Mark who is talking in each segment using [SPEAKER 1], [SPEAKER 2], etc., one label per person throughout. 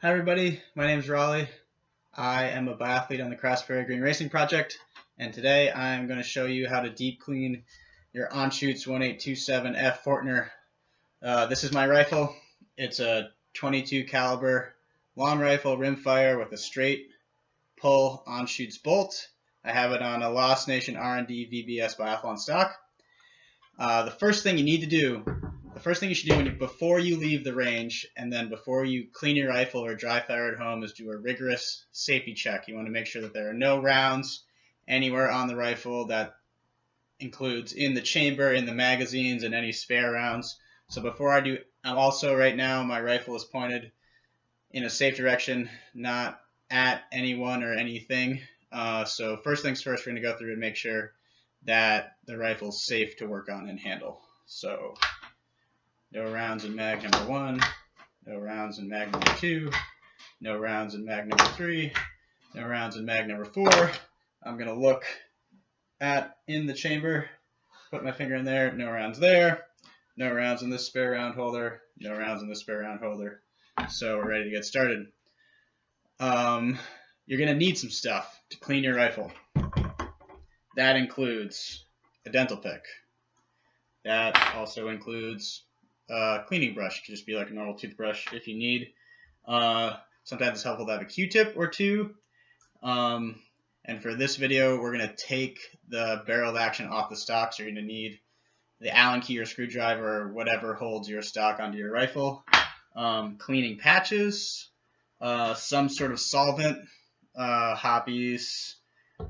[SPEAKER 1] Hi everybody, my name is Raleigh. I am a biathlete on the Cross Prairie Green Racing Project, and today I'm going to show you how to deep clean your Anschutz 1827F Fortner. This is my rifle. It's a 22 caliber long rifle rimfire with a straight pull Anschutz bolt. I have it on a Lost Nation R&D VBS biathlon stock. The first thing you should do before you leave the range and then before you clean your rifle or dry fire at home is do a rigorous safety check. You want to make sure that there are no rounds anywhere on the rifle. That includes in the chamber, in the magazines, and any spare rounds. So before I do, right now my rifle is pointed in a safe direction, not at anyone or anything. So first things first, we're going to go through and make sure that the rifle's safe to work on and handle. So no rounds in mag number 1, no rounds in mag number 2, no rounds in mag number 3, no rounds in mag number 4. I'm going to look in the chamber, put my finger in there, no rounds there, no rounds in this spare round holder, no rounds in this spare round holder. So we're ready to get started. You're going to need some stuff to clean your rifle. That includes a dental pick. That also includes a cleaning brush. It could just be like a normal toothbrush if you need. Sometimes it's helpful to have a Q-tip or two. And for this video, we're going to take the barreled action off the stock. So you're going to need the Allen key or screwdriver or whatever holds your stock onto your rifle. Cleaning patches, some sort of solvent, Hoppe's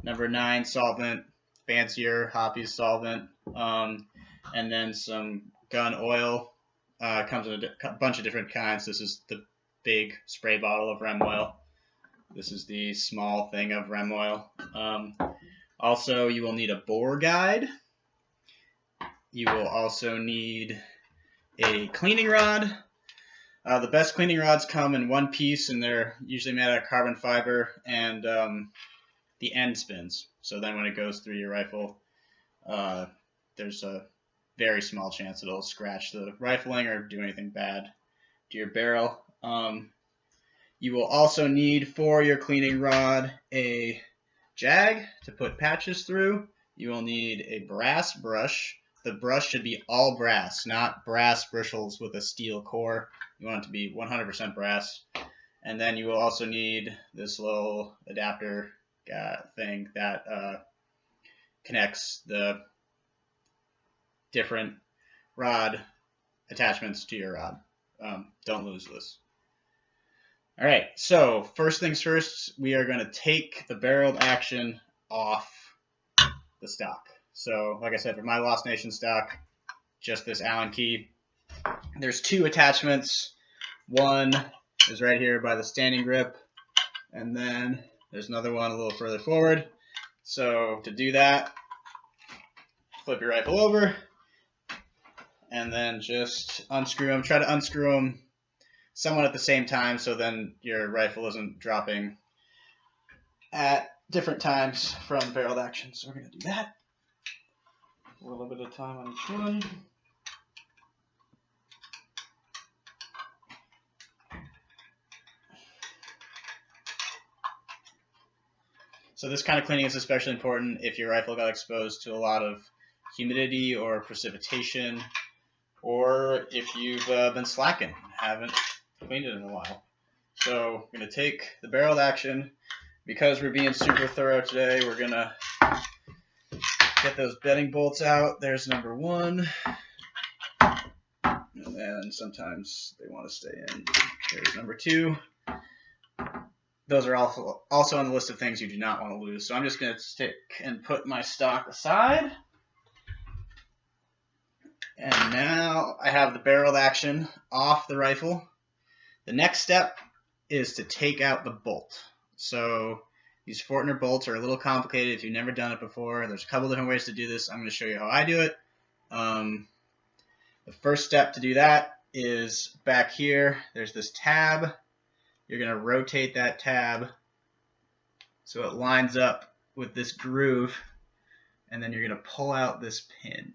[SPEAKER 1] number 9 solvent, fancier Hoppe's solvent, and then some gun oil. Comes in a bunch of different kinds. This is the big spray bottle of Rem oil. This is the small thing of Rem oil. Also, you will need a bore guide. You will also need a cleaning rod. The best cleaning rods come in one piece, and they're usually made out of carbon fiber, and the end spins. So then when it goes through your rifle, there's a very small chance it'll scratch the rifling or do anything bad to your barrel. You will also need for your cleaning rod a jag to put patches through. You will need a brass brush. The brush should be all brass, not brass bristles with a steel core. You want it to be 100% brass. And then you will also need this little adapter thing that connects the different rod attachments to your rod. Don't lose this. All right, so first things first, we are going to take the barreled action off the stock. So like I said, for my Lost Nation stock, just this Allen key. There's 2 attachments. One is right here by the standing grip, and then there's another one a little further forward. So to do that, flip your rifle over, and then just unscrew them. Try to unscrew them somewhat at the same time, so then your rifle isn't dropping at different times from barreled action. So we're going to do that. A little bit of time on each one. So this kind of cleaning is especially important if your rifle got exposed to a lot of humidity or precipitation, or if you've been slacking, haven't cleaned it in a while. So I'm going to take the barreled action. Because we're being super thorough today, we're going to get those bedding bolts out. There's number 1. And then sometimes they want to stay in. There's number 2. Those are also on the list of things you do not want to lose. So I'm just going to stick and put my stock aside. And now I have the barreled action off the rifle. The next step is to take out the bolt. So these Fortner bolts are a little complicated if you've never done it before. There's a couple different ways to do this. I'm going to show you how I do it. The first step to do that is back here. There's this tab. You're going to rotate that tab so it lines up with this groove, and then you're going to pull out this pin.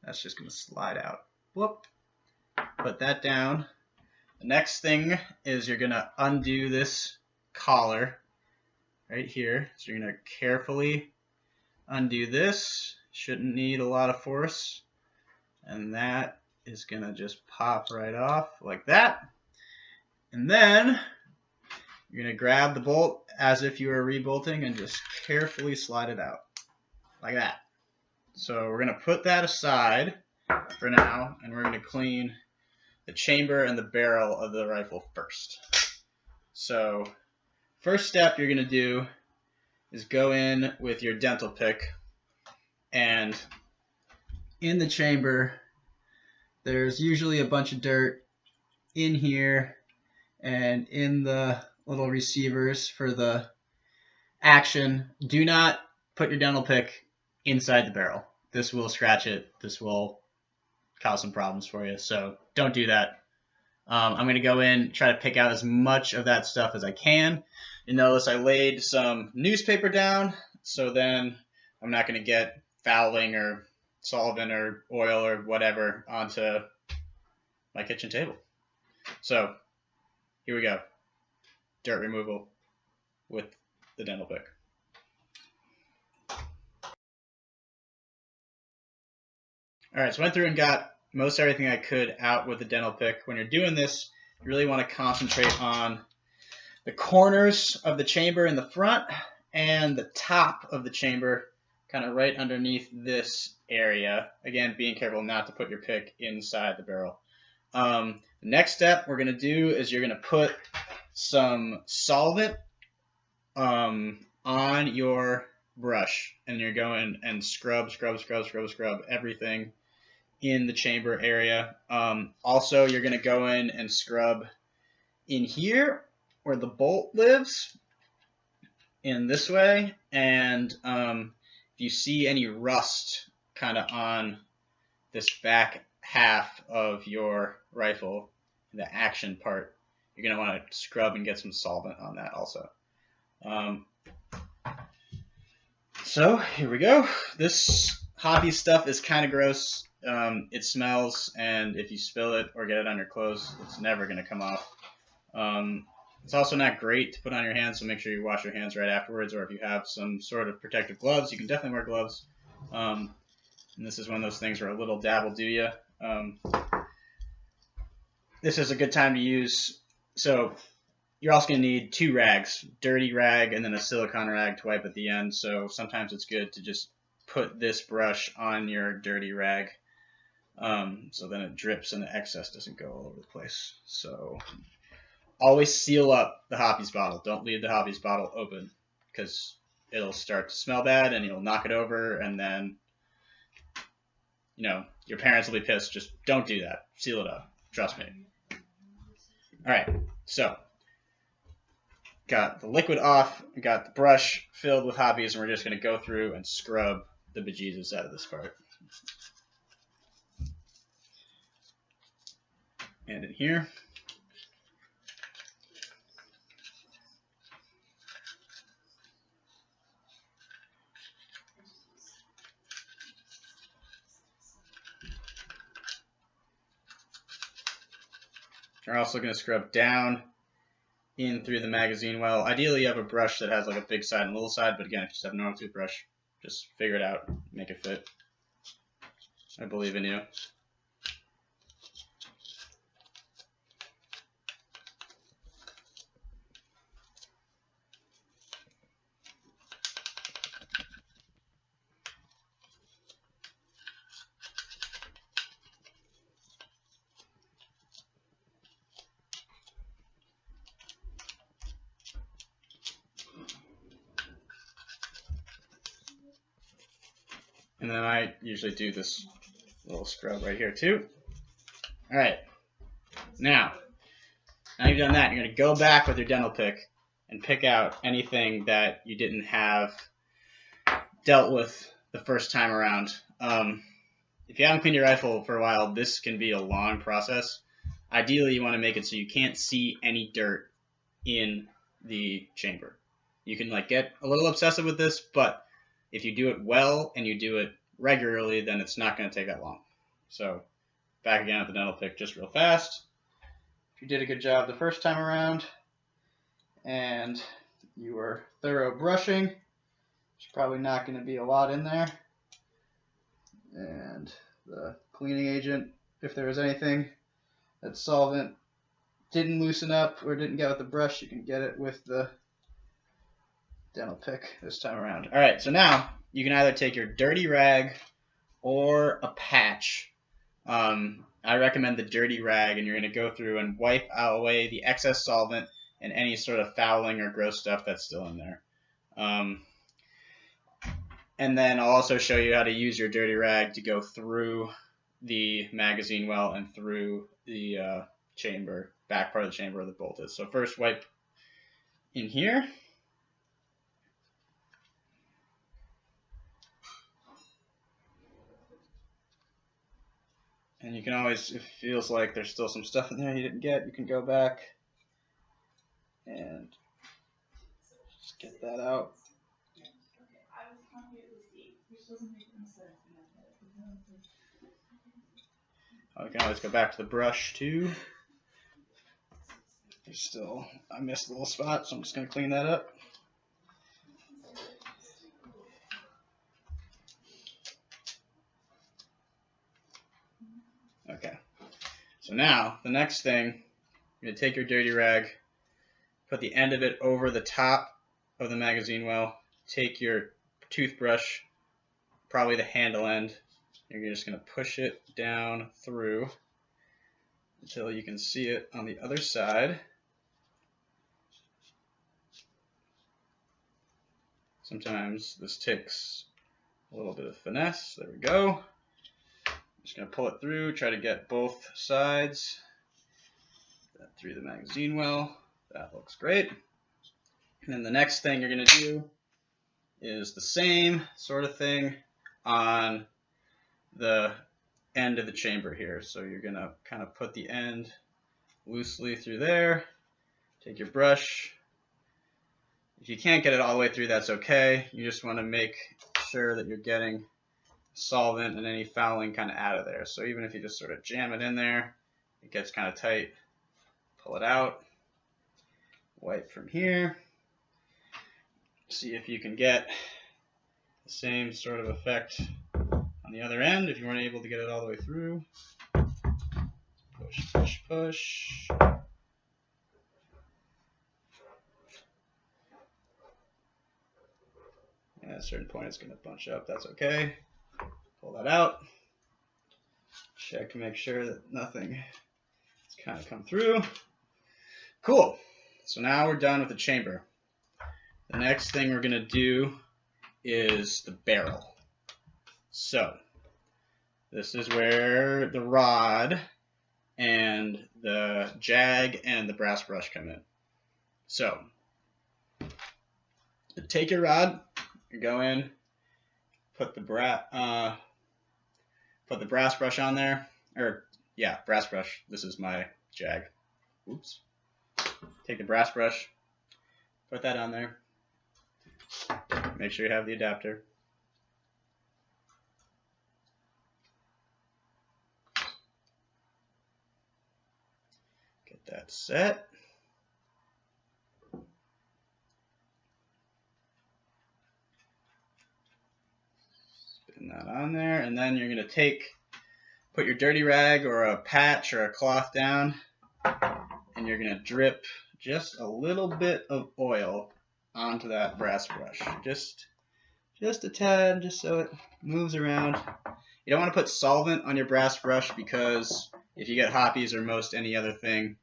[SPEAKER 1] That's just going to slide out. Whoop. Put that down. The next thing is you're going to undo this collar right here. So you're going to carefully undo this. Shouldn't need a lot of force. And that is going to just pop right off like that. And then you're going to grab the bolt as if you were rebolting and just carefully slide it out like that. So we're going to put that aside for now, and we're going to clean the chamber and the barrel of the rifle first. So first step you're going to do is go in with your dental pick, and in the chamber there's usually a bunch of dirt in here and in the little receivers for the action. Do not put your dental pick inside the barrel. This will scratch it. This will cause some problems for you, so don't do that. I'm going to go in, try to pick out as much of that stuff as I can. You notice I laid some newspaper down, so then I'm not going to get fouling or solvent or oil or whatever onto my kitchen table. So here we go. Dirt removal with the dental pick. All right, so I went through and got most everything I could out with the dental pick. When you're doing this, you really want to concentrate on the corners of the chamber in the front and the top of the chamber, kind of right underneath this area. Again, being careful not to put your pick inside the barrel. The next step we're going to do is you're going to put some solvent on your brush, and you're going and scrub everything in the chamber area. Also, you're going to go in and scrub in here where the bolt lives in this way, and if you see any rust kind of on this back half of your rifle, the action part, you're going to want to scrub and get some solvent on that also. So here we go. This hobby stuff is kind of gross. It smells, and if you spill it or get it on your clothes, it's never going to come off. It's also not great to put on your hands, so make sure you wash your hands right afterwards, or if you have some sort of protective gloves, you can definitely wear gloves. And this is one of those things where a little dab will do you. This is a good time to use. So you're also going to need 2 rags, dirty rag and then a silicone rag to wipe at the end. So sometimes it's good to just put this brush on your dirty rag, so then it drips and the excess doesn't go all over the place. So always seal up the Hoppies bottle. Don't leave the Hoppies bottle open, because it'll start to smell bad and you'll knock it over, and then your parents will be pissed. Just don't do that. Seal it up. Trust me. All right, so got the liquid off, got the brush filled with Hoppies, and we're just going to go through and scrub the bejesus out of this part. And in here. We're also going to scrub down in through the magazine well. Ideally, you have a brush that has like a big side and a little side, but again, if you just have a normal toothbrush, just figure it out, make it fit. I believe in you. And then I usually do this little scrub right here too. All right. Now you've done that, you're going to go back with your dental pick and pick out anything that you didn't have dealt with the first time around. If you haven't cleaned your rifle for a while, this can be a long process. Ideally, you want to make it so you can't see any dirt in the chamber. You can get a little obsessive with this, but if you do it well and you do it regularly, then it's not going to take that long. So back again at the dental pick just real fast. if you did a good job the first time around and you were thorough brushing, there's probably not going to be a lot in there. And the cleaning agent, if there was anything that solvent didn't loosen up or didn't get with the brush, you can get it with the dental pick this time around. All right, so now you can either take your dirty rag or a patch. I recommend the dirty rag, and you're going to go through and wipe away the excess solvent and any sort of fouling or gross stuff that's still in there. And then I'll also show you how to use your dirty rag to go through the magazine well and through the chamber, back part of the chamber where the bolt is. So first wipe in here. And you can always, if it feels like there's still some stuff in there you didn't get, you can go back and just get that out. We can always go back to the brush too. There's still, I missed a little spot, so I'm just going to clean that up. Okay, so now the next thing, you're going to take your dirty rag, put the end of it over the top of the magazine well, take your toothbrush, probably the handle end, you're just going to push it down through until you can see it on the other side. Sometimes this takes a little bit of finesse. There we go. Just going to pull it through, try to get both sides through the magazine well. That looks great. And then the next thing you're going to do is the same sort of thing on the end of the chamber here. So you're going to kind of put the end loosely through there. Take your brush. If you can't get it all the way through, that's okay. You just want to make sure that you're getting solvent and any fouling kind of out of there. So even if you just sort of jam it in there, it gets kind of tight, pull it out, wipe from here, see if you can get the same sort of effect on the other end if you weren't able to get it all the way through. Push, push, push. And at a certain point it's going to bunch up, that's okay. Pull that out. Check to make sure that nothing has kind of come through. Cool. So now we're done with the chamber. The next thing we're going to do is the barrel. So this is where the rod and the jag and the brass brush come in. So take your rod, you go in, put the brass brush on there, or yeah, brass brush. This is my jag. Oops. Take the brass brush, put that on there. Make sure you have the adapter. Get that set. Spin that on there, and then you're going to put your dirty rag or a patch or a cloth down, and you're going to drip just a little bit of oil onto that brass brush. Just a tad, just so it moves around. You don't want to put solvent on your brass brush because if you get hoppies or most any other thing,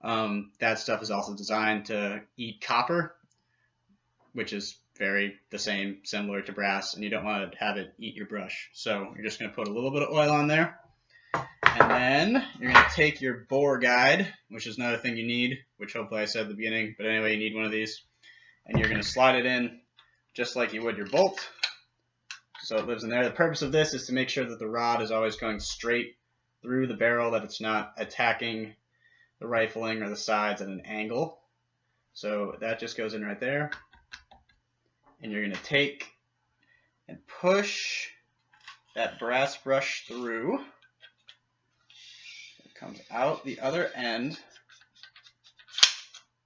[SPEAKER 1] that stuff is also designed to eat copper, which is similar to brass, and you don't want to have it eat your brush. So you're just going to put a little bit of oil on there. And then you're going to take your bore guide, which is another thing you need, which hopefully I said at the beginning, but anyway, you need one of these. And you're going to slide it in just like you would your bolt, so it lives in there. The purpose of this is to make sure that the rod is always going straight through the barrel, that it's not attacking the rifling or the sides at an angle. So that just goes in right there. And you're going to take and push that brass brush through. It comes out the other end.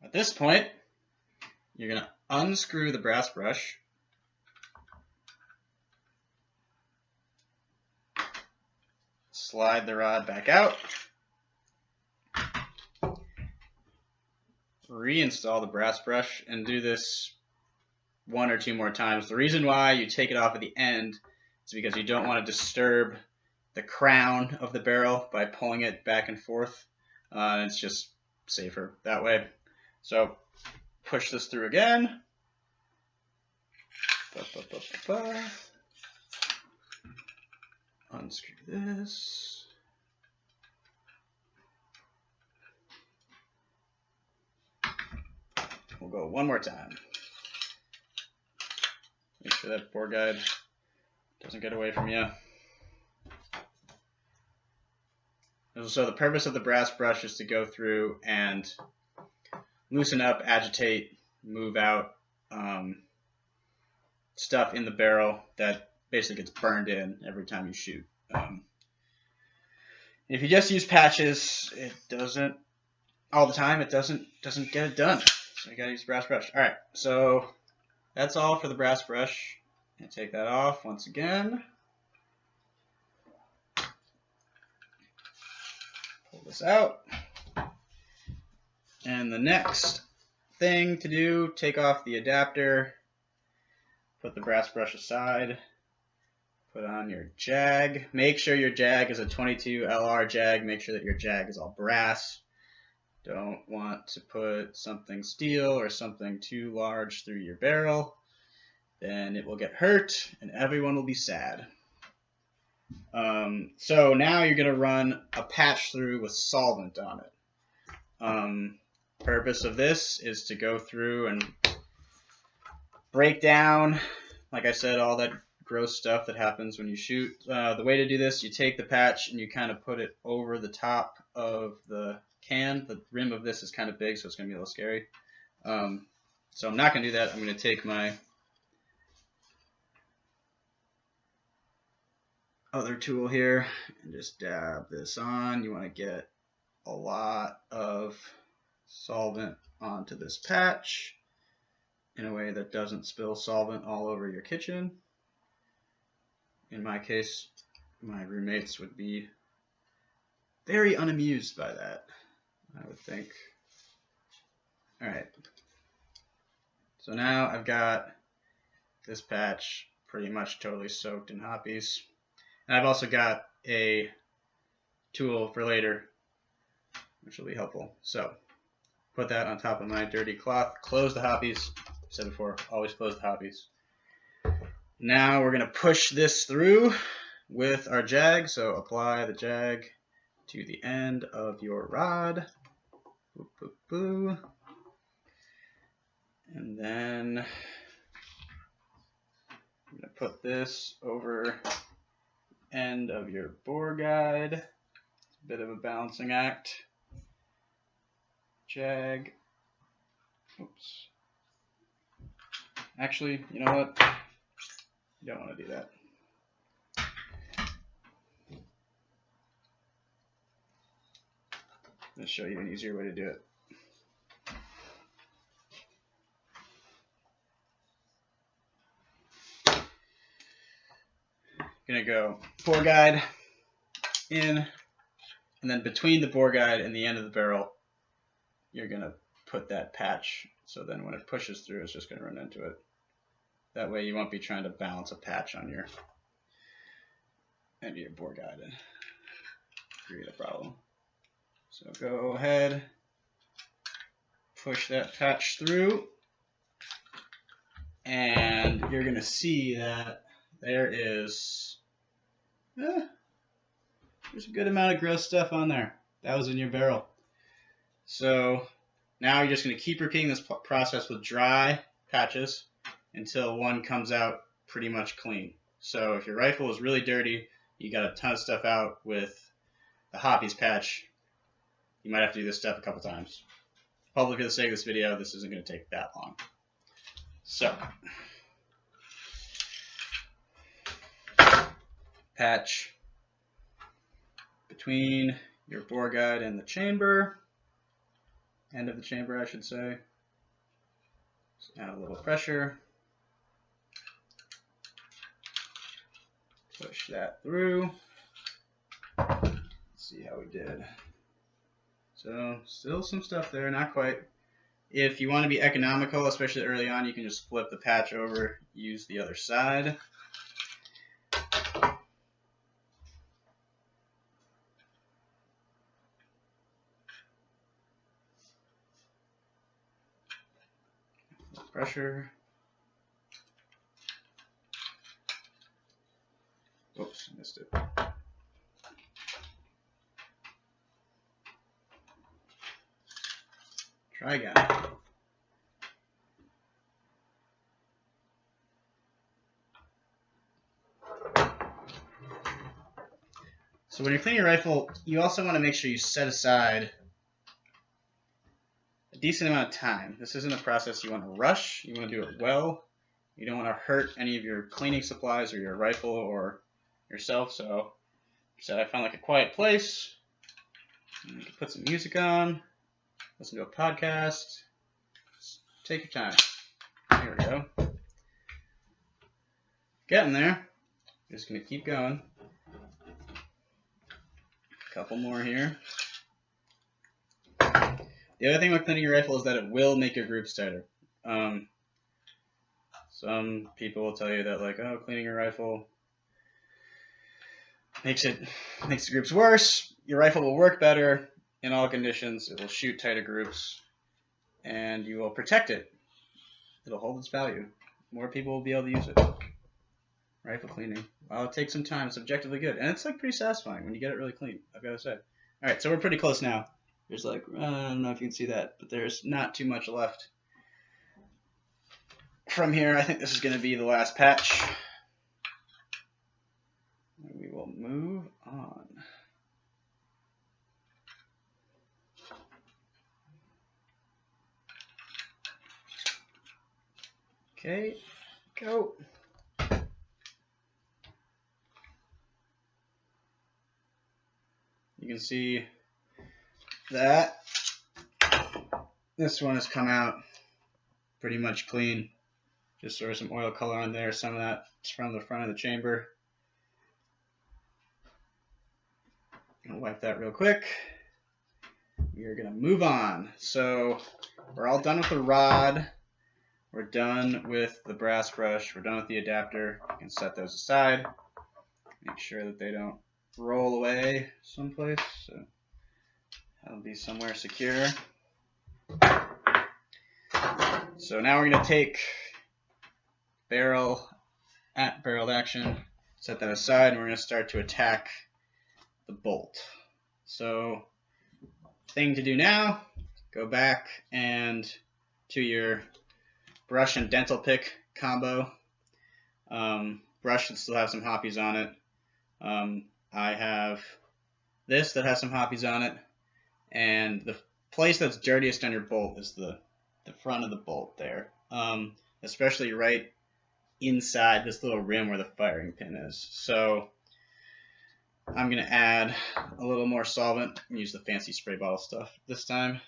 [SPEAKER 1] At this point, you're going to unscrew the brass brush. Slide the rod back out. Reinstall the brass brush and do this 1 or 2 more times. The reason why you take it off at the end is because you don't want to disturb the crown of the barrel by pulling it back and forth. It's just safer that way. So push this through again. Unscrew this. We'll go one more time. Make sure that bore guide doesn't get away from you. So the purpose of the brass brush is to go through and loosen up, agitate, move out stuff in the barrel that basically gets burned in every time you shoot. If you just use patches, it doesn't, all the time, it doesn't get it done. So you gotta use the brass brush. All right, so that's all for the brass brush. And take that off once again. Pull this out. And the next thing to do, take off the adapter, put the brass brush aside, put on your jag. Make sure your jag is a 22 LR jag. Make sure that your jag is all brass. Don't want to put something steel or something too large through your barrel. Then it will get hurt and everyone will be sad. So now you're going to run a patch through with solvent on it. Purpose of this is to go through and break down, like I said, all that gross stuff that happens when you shoot. The way to do this, you take the patch and you kind of put it over the top of the can. The rim of this is kind of big, so it's going to be a little scary. So I'm not going to do that. I'm going to take my other tool here and just dab this on. You want to get a lot of solvent onto this patch in a way that doesn't spill solvent all over your kitchen. In my case, my roommates would be very unamused by that, I would think. All right. So now I've got this patch pretty much totally soaked in hoppies. And I've also got a tool for later, which will be helpful. So put that on top of my dirty cloth. Close the hoppies. I said before, always close the hoppies. Now we're going to push this through with our jag. So apply the jag to the end of your rod. Boo, boo, boo. And then I'm going to put this over end of your bore guide. It's a bit of a balancing act. Jag. Oops. Actually, you know what? You don't want to do that. I'll show you an easier way to do it. Gonna go bore guide in, and then between the bore guide and the end of the barrel, you're gonna put that patch. So then when it pushes through, it's just gonna run into it. That way you won't be trying to balance a patch on your end of your bore guide and create a problem. So go ahead, push that patch through, and you're gonna see that there is there's a good amount of gross stuff on there. That was in your barrel. So now you're just going to keep repeating this process with dry patches until one comes out pretty much clean. So if your rifle is really dirty, you got a ton of stuff out with the hoppies patch, you might have to do this step a couple times. Probably for the sake of this video, this isn't going to take that long. So patch between your bore guide and the chamber. end of the chamber, I should say. Just add a little pressure. Push that through. Let's see how we did. So still some stuff there, not quite. If you want to be economical, especially early on, you can just flip the patch over, use the other side. Pressure. Oops, missed it. Try again. So when you're cleaning your rifle, you also want to make sure you set aside a decent amount of time. This isn't a process you want to rush. You want to do it well. You don't want to hurt any of your cleaning supplies or your rifle or yourself. So I found like a quiet place. You can put some music on, listen to a podcast. Just take your time. Here we go. Getting there. Just going to keep going. A couple more here. The other thing with cleaning your rifle is that it will make your groups tighter. Some people will tell you that, like, oh, cleaning your rifle makes the groups worse. Your rifle will work better in all conditions. It will shoot tighter groups, and you will protect it. It'll hold its value. More people will be able to use it. Rifle cleaning. While it takes some time, it's objectively good, and it's like pretty satisfying when you get it really clean, I've got to say. All right, so we're pretty close now. There's like, I don't know if you can see that, but there's not too much left. From here, I think this is going to be the last patch. We will move on. Okay, go. You can see that this one has come out pretty much clean. Just sort of some oil color on there. Some of that is from the front of the chamber. I'll wipe that real quick. We are going to move on. So we're all done with the rod. We're done with the brass brush. We're done with the adapter. You can set those aside. Make sure that they don't roll away someplace. So that'll be somewhere secure. So now we're going to take barreled action, set that aside, and we're going to start to attack the bolt. So thing to do now, go back and to your brush and dental pick combo. Brush should still have some hoppies on it. I have this that has some hoppies on it, and the place that's dirtiest on your bolt is the front of the bolt there, especially right inside this little rim where the firing pin is. So I'm going to add a little more solvent and use the fancy spray bottle stuff this time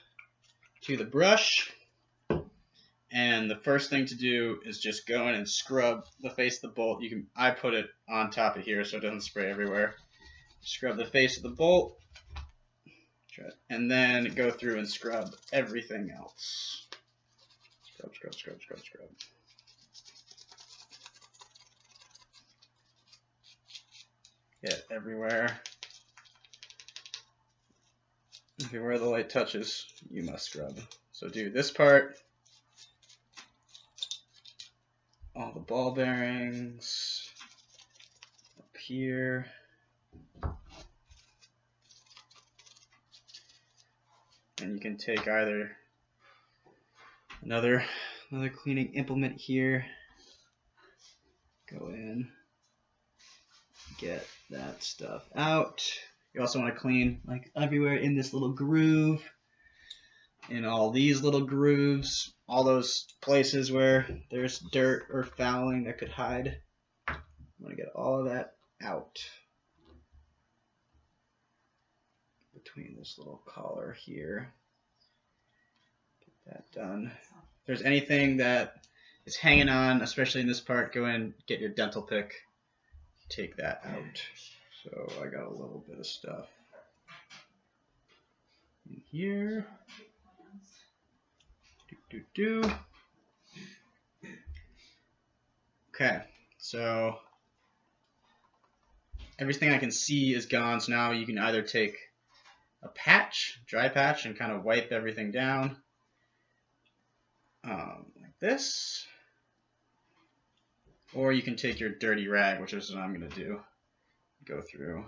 [SPEAKER 1] to the brush. And the first thing to do is just go in and scrub the face of the bolt. I put it on top of here so it doesn't spray everywhere. Scrub the face of the bolt, and then go through and scrub everything else. Scrub, scrub, scrub, scrub, scrub. Get everywhere. Everywhere the light touches, you must scrub. So do this part. All the ball bearings. Up here. And you can take either another cleaning implement here. Go in. Get that stuff out. You also want to clean like everywhere in this little groove, in all these little grooves, all those places where there's dirt or fouling that could hide. I'm going to get all of that out between this little collar here. That done. If there's anything that is hanging on, especially in this part, go in, get your dental pick, take that out. So I got a little bit of stuff in here. Okay, so everything I can see is gone. So now you can either take a patch, dry patch, and kind of wipe everything down like this. Or you can take your dirty rag, which is what I'm going to do. Go through,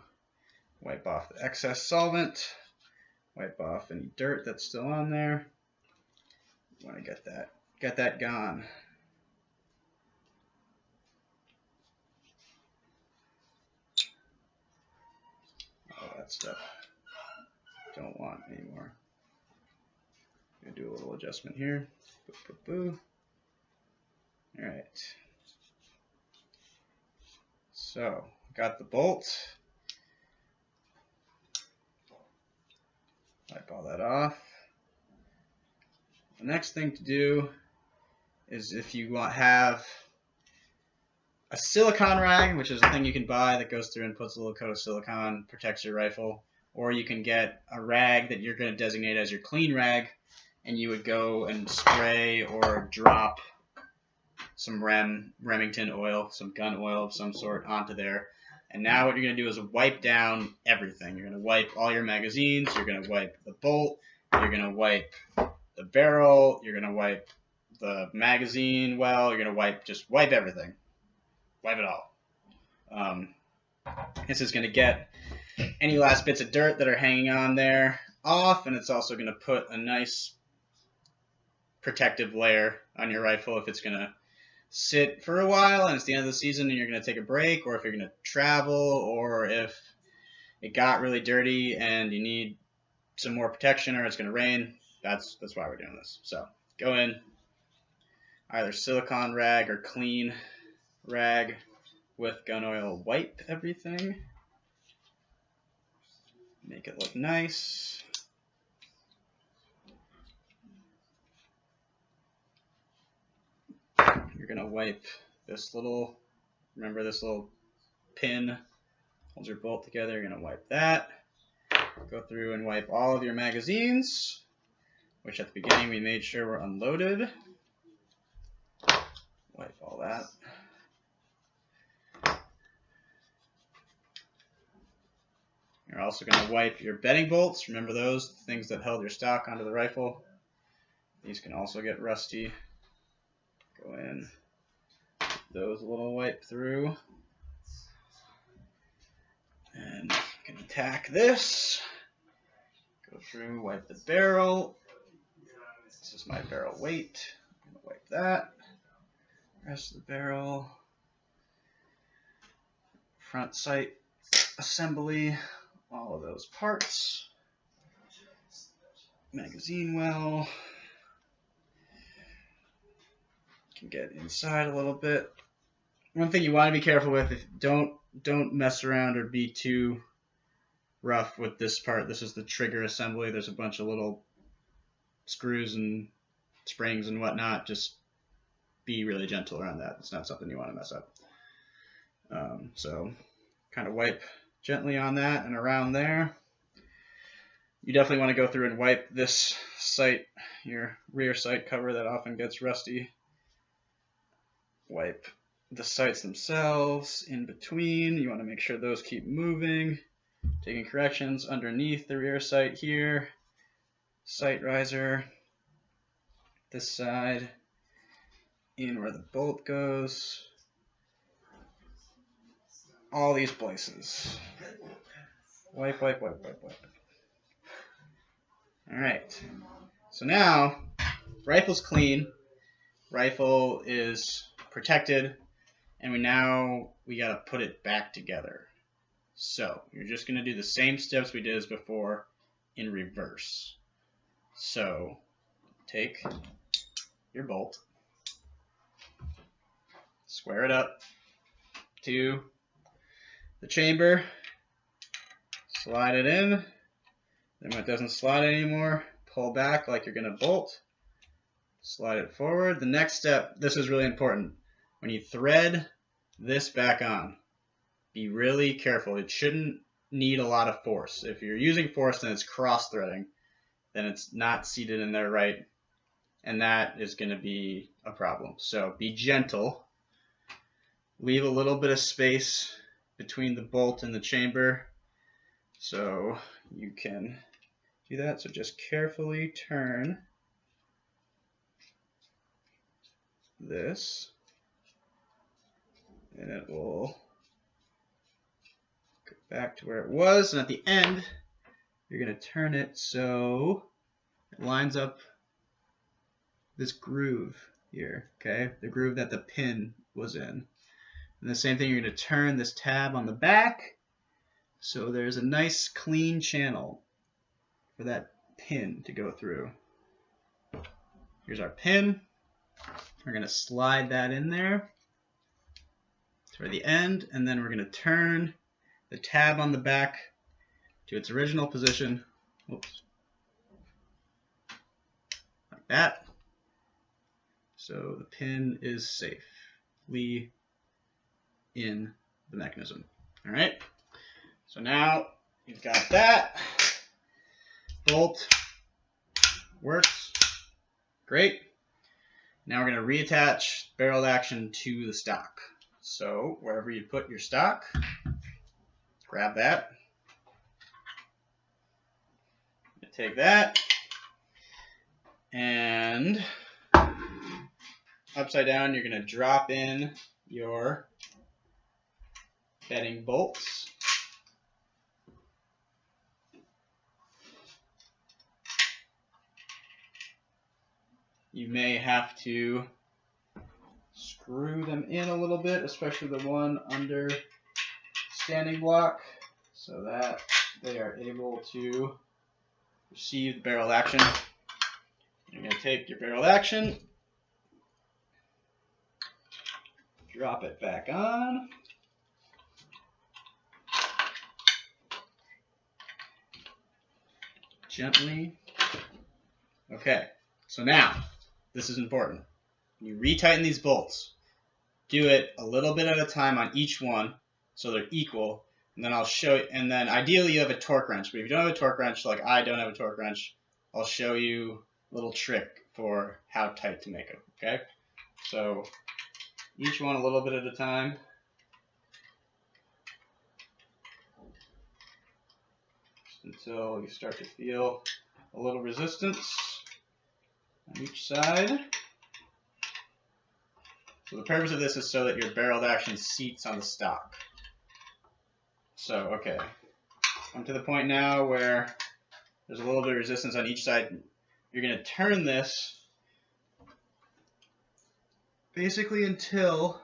[SPEAKER 1] wipe off the excess solvent, wipe off any dirt that's still on there. You want to get that gone. All that stuff. Don't want anymore. I'm going to do a little adjustment here. Boo, boo, boo. All right. So, got the bolt. Wipe all that off. The next thing to do is if you have a silicone rag, which is a thing you can buy that goes through and puts a little coat of silicone, protects your rifle, or you can get a rag that you're going to designate as your clean rag, and you would go and spray or drop some Remington oil, some gun oil of some sort onto there. And now what you're going to do is wipe down everything. You're going to wipe all your magazines, you're going to wipe the bolt, you're going to wipe the barrel, you're going to wipe the magazine well, you're going to wipe everything. Wipe it all. This is going to get any last bits of dirt that are hanging on there off, and it's also going to put a nice protective layer on your rifle if it's going to sit for a while and it's the end of the season and you're going to take a break, or if you're going to travel, or if it got really dirty and you need some more protection or it's going to rain. That's why we're doing this. So go in, either silicone rag or clean rag with gun oil, wipe everything, make it look nice. You're going to wipe this little, remember this little pin holds your bolt together. You're going to wipe that. Go through and wipe all of your magazines, which at the beginning we made sure were unloaded. Wipe all that. You're also going to wipe your bedding bolts. Remember those, the things that held your stock onto the rifle. These can also get rusty. Go in, those a little wipe through. And you can attack this. Go through, wipe the barrel. This is my barrel weight. I'm going to wipe that. Rest of the barrel. Front sight assembly. All of those parts. Magazine well. Can get inside a little bit. One thing you want to be careful with, don't mess around or be too rough with this part. This is the trigger assembly. There's a bunch of little screws and springs and whatnot. Just be really gentle around that. It's not something you want to mess up. So kind of wipe gently on that and around there. You definitely want to go through and wipe this sight, your rear sight cover that often gets rusty. Wipe the sights themselves in between. You want to make sure those keep moving. Taking corrections underneath the rear sight here. Sight riser. This side. In where the bolt goes. All these places. Wipe, wipe, wipe, wipe, wipe. Alright. So now, rifle's clean. Rifle is protected, and we gotta put it back together. So you're just gonna do the same steps we did as before in reverse. So take your bolt, square it up to the chamber, slide it in, then when it doesn't slide anymore, pull back like you're gonna bolt, Slide it forward. The next step, this is really important. When you thread this back on, be really careful. It shouldn't need a lot of force. If you're using force and it's cross-threading, then it's not seated in there right, and that is going to be a problem. So be gentle. Leave a little bit of space between the bolt and the chamber so you can do that. So just carefully turn this, and it will go back to where it was. And at the end, you're going to turn it so it lines up this groove here, okay? The groove that the pin was in. And the same thing, you're going to turn this tab on the back so there's a nice clean channel for that pin to go through. Here's our pin. We're going to slide that in there toward the end, and then we're going to turn the tab on the back to its original position. Oops. Like that. So the pin is safely in the mechanism. All right. So now you've got that. Bolt works. Great. Now we're going to reattach barreled action to the stock. So wherever you put your stock, grab that. Take that and upside down, you're going to drop in your bedding bolts. You may have to screw them in a little bit, especially the one under standing block, so that they are able to receive the barrel action. You're going to take your barrel action, drop it back on, gently. Okay, so now this is important. When you retighten these bolts, do it a little bit at a time on each one so they're equal, and then I'll show you. And then ideally you have a torque wrench, but if you don't have a torque wrench, like I don't have a torque wrench, I'll show you a little trick for how tight to make them. Okay, so each one a little bit at a time. Just until you start to feel a little resistance on each side. So the purpose of this is so that your barreled action seats on the stock. So, okay, I'm to the point now where there's a little bit of resistance on each side. You're going to turn this basically until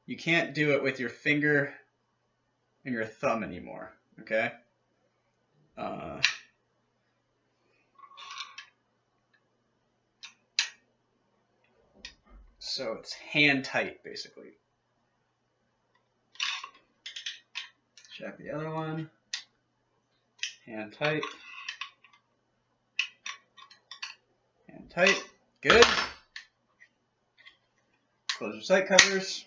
[SPEAKER 1] you can't do it with your finger and your thumb anymore, okay? So it's hand tight, basically. Check the other one. Hand tight. Hand tight. Good. Close your sight covers.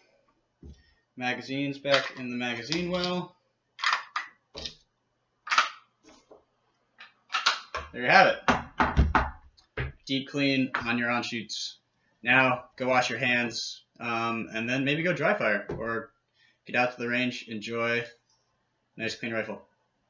[SPEAKER 1] Magazine's back in the magazine well. There you have it. Deep clean on your Anschutz. Now go wash your hands, and then maybe go dry fire or get out to the range, enjoy a nice clean rifle.